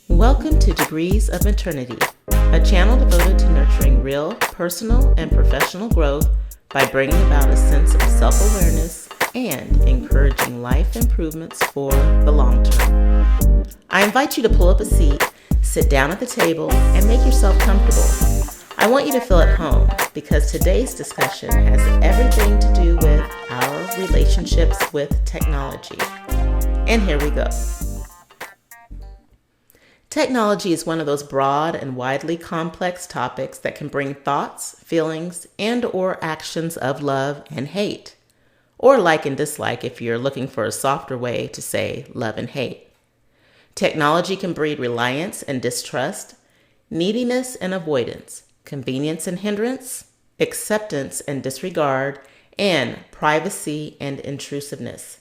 Welcome to Degrees of Maternity, a channel devoted to nurturing real personal and professional growth by bringing about a sense of self-awareness and encouraging life improvements for the long term. I invite you to pull up a seat, sit down at the table, and make yourself comfortable. I want you to feel at home because today's discussion has everything to do with our relationships with technology. And here we go. Technology is one of those broad and widely complex topics that can bring thoughts, feelings, and/or actions of love and hate, or like and dislike if you're looking for a softer way to say love and hate. Technology can breed reliance and distrust, neediness and avoidance, convenience and hindrance, acceptance and disregard, and privacy and intrusiveness.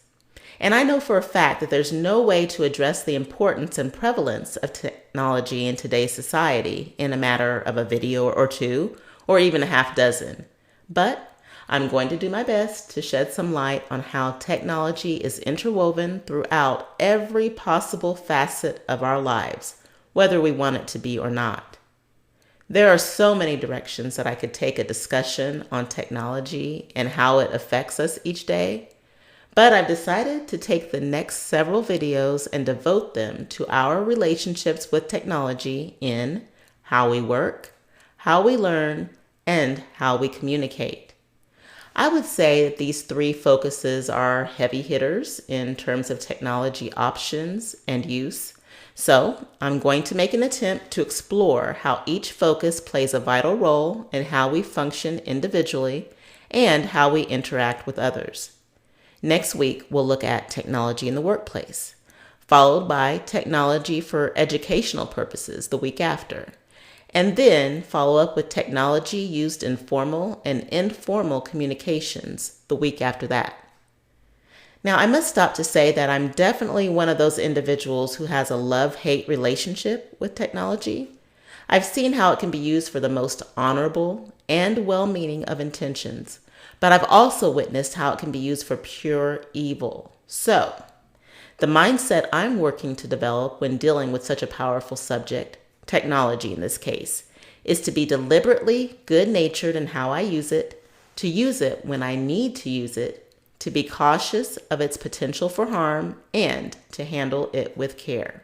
And I know for a fact that there's no way to address the importance and prevalence of technology in today's society in a matter of a video or two, or even a half dozen. But I'm going to do my best to shed some light on how technology is interwoven throughout every possible facet of our lives, whether we want it to be or not. There are so many directions that I could take a discussion on technology and how it affects us each day. But I've decided to take the next several videos and devote them to our relationships with technology in how we work, how we learn, and how we communicate. I would say that these three focuses are heavy hitters in terms of technology options and use. So I'm going to make an attempt to explore how each focus plays a vital role in how we function individually and how we interact with others. Next week, we'll look at technology in the workplace, followed by technology for educational purposes the week after, and then follow up with technology used in formal and informal communications the week after that. Now, I must stop to say that I'm definitely one of those individuals who has a love-hate relationship with technology. I've seen how it can be used for the most honorable and well-meaning of intentions, but I've also witnessed how it can be used for pure evil. So, the mindset I'm working to develop when dealing with such a powerful subject, technology in this case, is to be deliberately good-natured in how I use it, to use it when I need to use it, to be cautious of its potential for harm, and to handle it with care.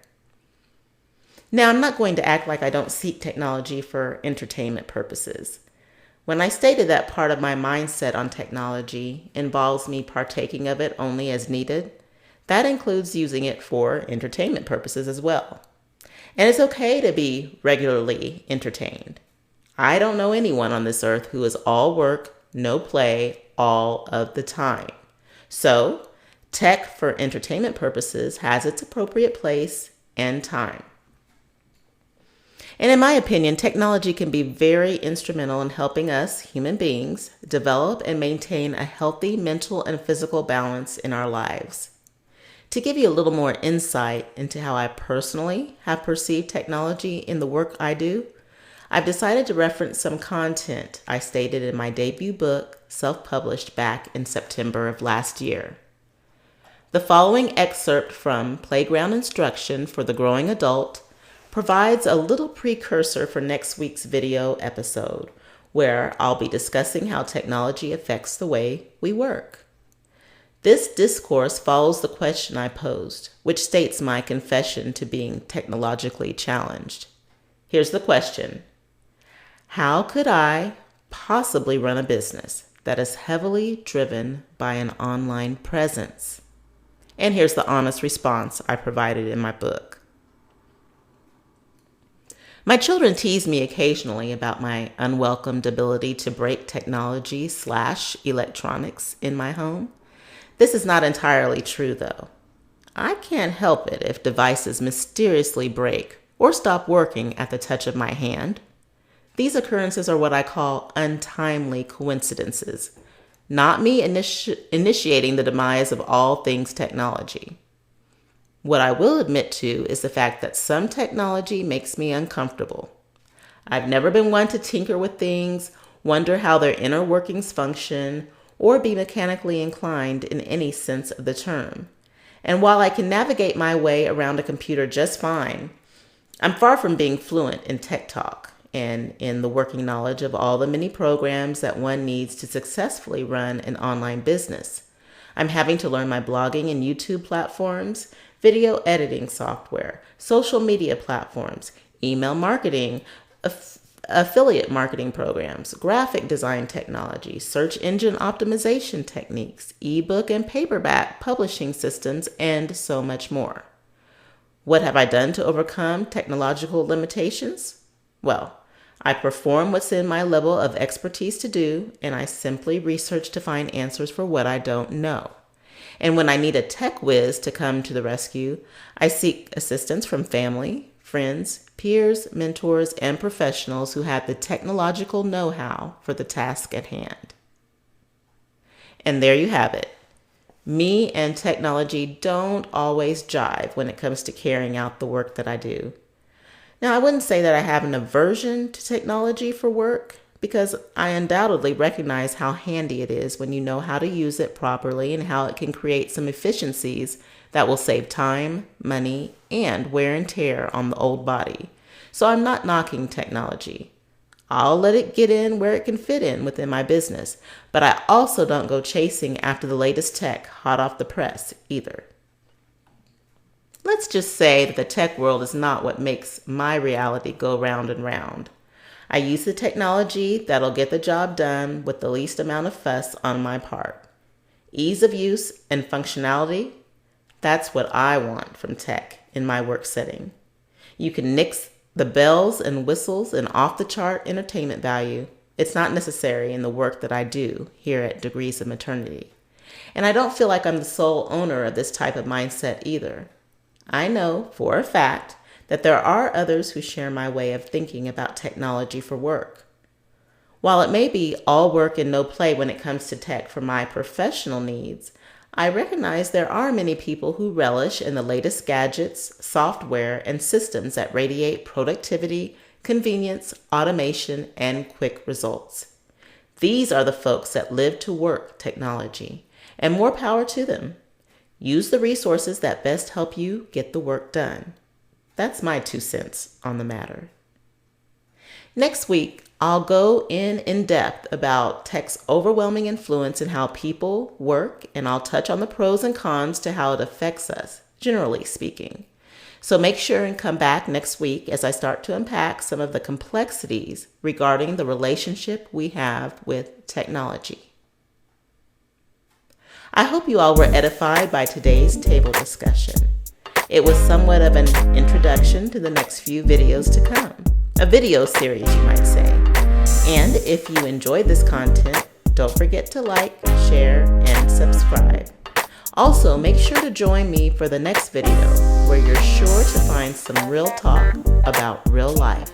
Now, I'm not going to act like I don't seek technology for entertainment purposes. When I stated that part of my mindset on technology involves me partaking of it only as needed, that includes using it for entertainment purposes as well. And it's okay to be regularly entertained. I don't know anyone on this earth who is all work, no play, all of the time. So, tech for entertainment purposes has its appropriate place and time. And in my opinion, technology can be very instrumental in helping us, human beings, develop and maintain a healthy mental and physical balance in our lives. To give you a little more insight into how I personally have perceived technology in the work I do, I've decided to reference some content I stated in my debut book, self-published back in September of last year. The following excerpt from Playground Instruction for the Growing Adult provides a little precursor for next week's video episode, where I'll be discussing how technology affects the way we work. This discourse follows the question I posed, which states my confession to being technologically challenged. Here's the question: how could I possibly run a business that is heavily driven by an online presence? And here's the honest response I provided in my book. My children tease me occasionally about my unwelcomed ability to break technology/electronics in my home. This is not entirely true, though. I can't help it if devices mysteriously break or stop working at the touch of my hand. These occurrences are what I call untimely coincidences, not me initiating the demise of all things technology. What I will admit to is the fact that some technology makes me uncomfortable. I've never been one to tinker with things, wonder how their inner workings function, or be mechanically inclined in any sense of the term. And while I can navigate my way around a computer just fine, I'm far from being fluent in tech talk and in the working knowledge of all the many programs that one needs to successfully run an online business. I'm having to learn my blogging and YouTube platforms, video editing software, social media platforms, email marketing, affiliate marketing programs, graphic design technology, search engine optimization techniques, ebook and paperback publishing systems, and so much more. What have I done to overcome technological limitations? Well, I perform what's in my level of expertise to do, and I simply research to find answers for what I don't know. And when I need a tech whiz to come to the rescue, I seek assistance from family, friends, peers, mentors, and professionals who have the technological know-how for the task at hand. And there you have it. Me and technology don't always jive when it comes to carrying out the work that I do. Now, I wouldn't say that I have an aversion to technology for work, because I undoubtedly recognize how handy it is when you know how to use it properly and how it can create some efficiencies that will save time, money, and wear and tear on the old body. So I'm not knocking technology. I'll let it get in where it can fit in within my business, but I also don't go chasing after the latest tech hot off the press either. Let's just say that the tech world is not what makes my reality go round and round. I use the technology that'll get the job done with the least amount of fuss on my part. Ease of use and functionality, that's what I want from tech in my work setting. You can nix the bells and whistles and off-the-chart entertainment value. It's not necessary in the work that I do here at Degrees of Maternity. And I don't feel like I'm the sole owner of this type of mindset either. I know for a fact that there are others who share my way of thinking about technology for work. While it may be all work and no play when it comes to tech for my professional needs, I recognize there are many people who relish in the latest gadgets, software, and systems that radiate productivity, convenience, automation, and quick results. These are the folks that live to work technology, and more power to them. Use the resources that best help you get the work done. That's my 2 cents on the matter. Next week, I'll go in depth about tech's overwhelming influence in how people work, and I'll touch on the pros and cons to how it affects us, generally speaking. So make sure and come back next week as I start to unpack some of the complexities regarding the relationship we have with technology. I hope you all were edified by today's table discussion. It was somewhat of an introduction to the next few videos to come. A video series, you might say. And if you enjoyed this content, don't forget to like, share, and subscribe. Also, make sure to join me for the next video, where you're sure to find some real talk about real life.